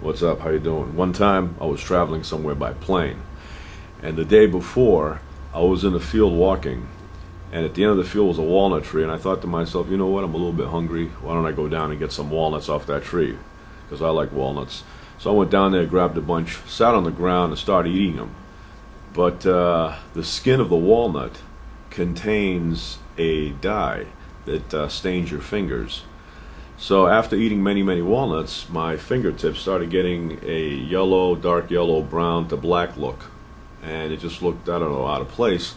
What's up? How you doing? One time I was traveling somewhere by plane, and the day before I was in the field walking, and at the end of the field was a walnut tree, and I thought to myself, you know what? I'm a little bit hungry. Why don't I go down and get some walnuts off that tree? Because I like walnuts. So I went down there, grabbed a bunch, sat on the ground, and started eating them. But the skin of the walnut contains a dye that stains your fingers. So after eating many walnuts, my fingertips started getting a yellow, dark yellow, brown to black look. And it just looked, I don't know, out of place.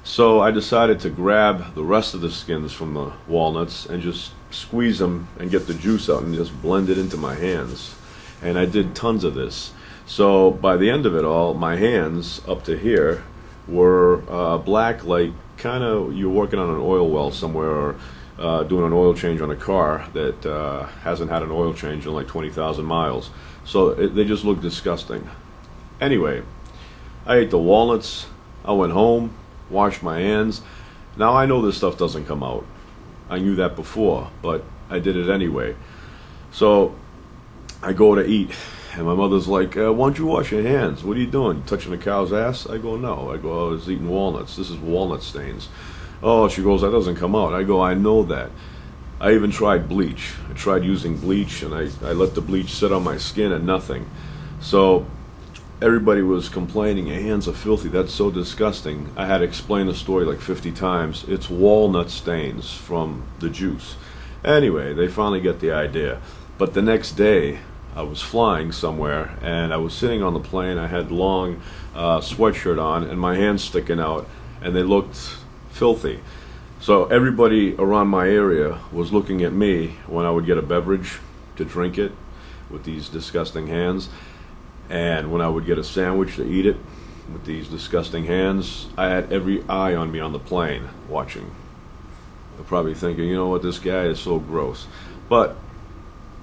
So I decided to grab the rest of the skins from the walnuts and just squeeze them and get the juice out and just blend it into my hands. And I did tons of this. So by the end of it all, my hands up to here were black, like kind of you're working on an oil well somewhere, or doing an oil change on a car that hasn't had an oil change in like 20,000 miles. So they just look disgusting. Anyway, I ate the walnuts. I went home, washed my hands. Now I know this stuff doesn't come out. I knew that before, but I did it anyway. So I go to eat, and my mother's like, why don't you wash your hands? What are you doing? Touching a cow's ass? I go, no. I go, I was eating walnuts. This is walnut stains. Oh, she goes, that doesn't come out. I go, I know that. I even tried bleach. I tried using bleach, and I let the bleach sit on my skin and nothing. So everybody was complaining, your hands are filthy, that's so disgusting. I had to explain the story like 50 times. It's walnut stains from the juice. Anyway, they finally get the idea. But the next day, I was flying somewhere, and I was sitting on the plane. I had long sweatshirt on, and my hands sticking out, and they looked filthy. So everybody around my area was looking at me when I would get a beverage to drink it with these disgusting hands, and when I would get a sandwich to eat it with these disgusting hands. I had every eye on me on the plane watching. They're probably thinking, you know what, this guy is so gross. But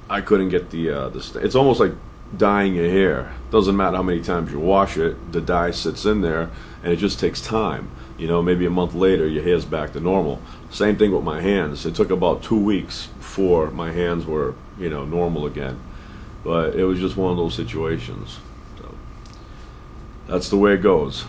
I couldn't get it's almost like dyeing your hair. Doesn't matter how many times you wash it, the dye sits in there, and it just takes time. You know, maybe a month later, your hair's back to normal. Same thing with my hands. It took about 2 weeks before my hands were, normal again. But it was just one of those situations. So that's the way it goes.